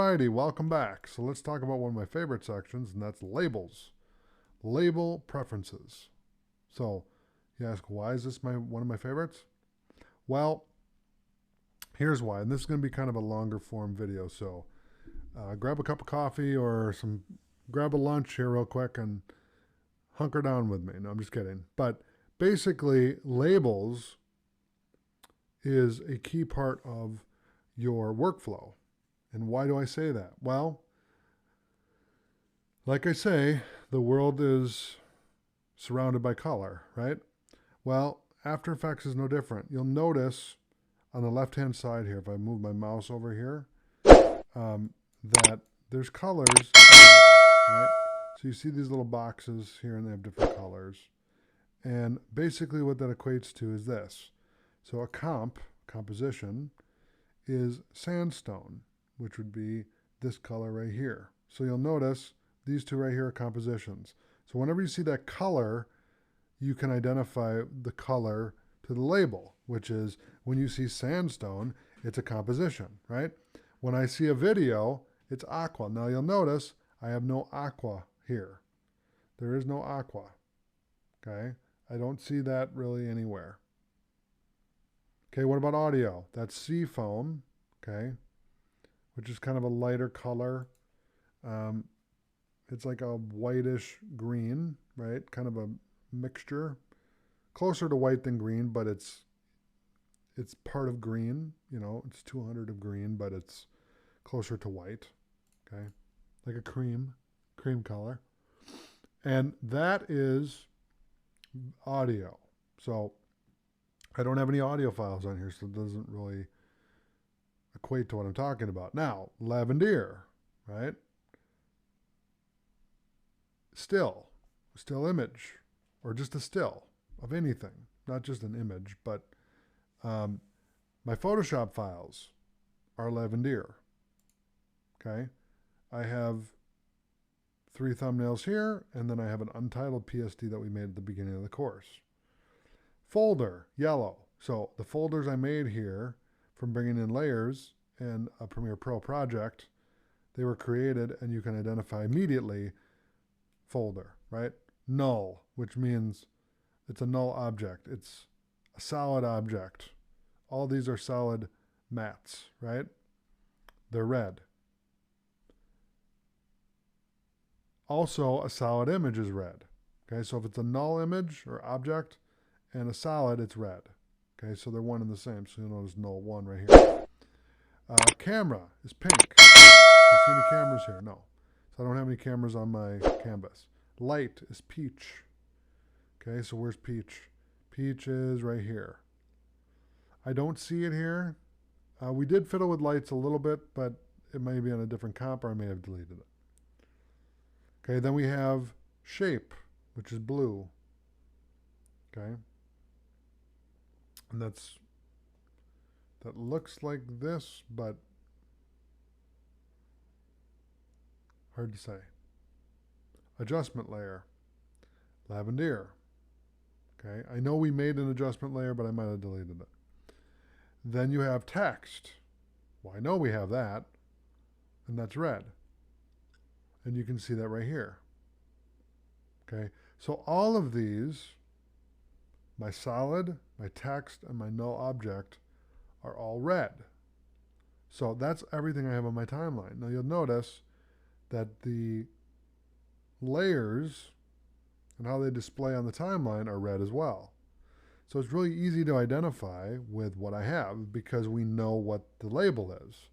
Alrighty, welcome back. So let's talk about one of my favorite sections, and that's labels. Label preferences. So you ask, why is this one of my favorites? Well, here's why. And this is going to be kind of a longer form video. So grab a cup of coffee or grab a lunch here real quick and hunker down with me. No, I'm just kidding. But basically, labels is a key part of your workflow. And why do I say that? Well, like I say, the world is surrounded by color, right? Well, After Effects is no different. You'll notice on the left-hand side here, if I move my mouse over here, that there's colors everywhere, right? So you see these little boxes here, and they have different colors. And basically what that equates to is this. So a composition, is sandstone, which would be this color right here. So you'll notice these two right here are compositions. So whenever you see that color, you can identify the color to the label, which is when you see sandstone, it's a composition, right? When I see a video, it's aqua. Now you'll notice I have no aqua here. There is no aqua, okay? I don't see that really anywhere. Okay, what about audio? That's seafoam, okay, which is kind of a lighter color. It's like a whitish green, right? Kind of a mixture. Closer to white than green, but it's part of green. You know, it's 200 of green, but it's closer to white, okay? Like a cream color. And that is audio. So I don't have any audio files on here, so it doesn't really equate to what I'm talking about. Now, lavender, right? Still image, or just a still of anything, not just an image, but my Photoshop files are lavender, okay? I have 3 thumbnails here, and then I have an untitled PSD that we made at the beginning of the course. Folder, yellow. So the folders I made here from bringing in layers and a Premiere Pro project, they were created, and you can identify immediately folder, right? Null, which means it's a null object. It's a solid object. All these are solid mats, right? They're red. Also, a solid image is red. Okay, so if it's a null image or object and a solid, it's red. Okay, so they're one and the same. So you'll notice null 1 right here. Camera is pink. Do you see any cameras here? No. So I don't have any cameras on my canvas. Light is peach. Okay, so where's peach? Peach is right here. I don't see it here. We did fiddle with lights a little bit, but it may be on a different comp, or I may have deleted it. Okay, then we have shape, which is blue. Okay. And that looks like this, but hard to say. Adjustment layer, lavender. Okay, I know we made an adjustment layer, but I might have deleted it. Then you have text. Well, I know we have that, and that's red. And you can see that right here. Okay, so all of these, my solid, my text, and my null object, are all red. So that's everything I have on my timeline. Now you'll notice that the layers and how they display on the timeline are red as well. So it's really easy to identify with what I have because we know what the label is.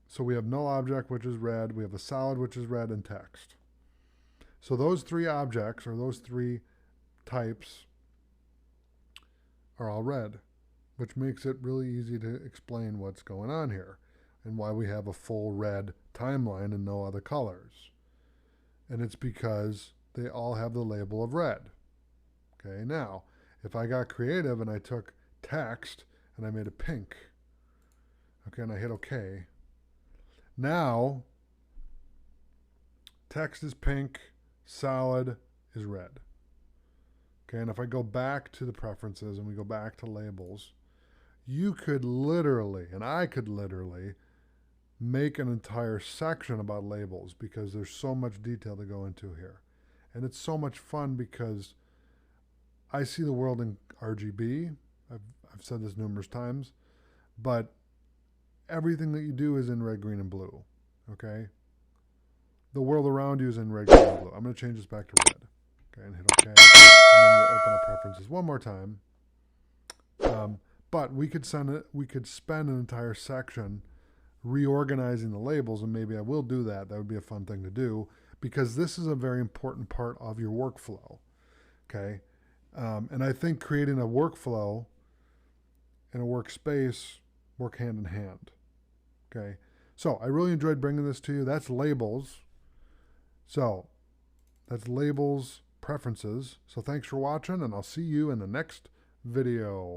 So we have null object, which is red, we have a solid, which is red, and text. So those 3 objects, or those 3 types, are all red, which makes it really easy to explain what's going on here and why we have a full red timeline and no other colors. And it's because they all have the label of red. Okay, now, if I got creative and I took text and I made it pink, okay, and I hit OK, now text is pink, solid is red. Okay, and if I go back to the preferences and we go back to labels, you could literally, and I could literally, make an entire section about labels because there's so much detail to go into here. And it's so much fun because I see the world in RGB. I've said this numerous times, but everything that you do is in red, green, and blue. Okay? The world around you is in red, green, and blue. I'm going to change this back to red. Okay, and hit OK. And then we'll open up preferences one more time. But we could spend an entire section reorganizing the labels, and maybe I will do that. That would be a fun thing to do because this is a very important part of your workflow. Okay, and I think creating a workflow and a workspace work hand in hand. Okay, so I really enjoyed bringing this to you. That's labels. So that's labels preferences. So thanks for watching, and I'll see you in the next video.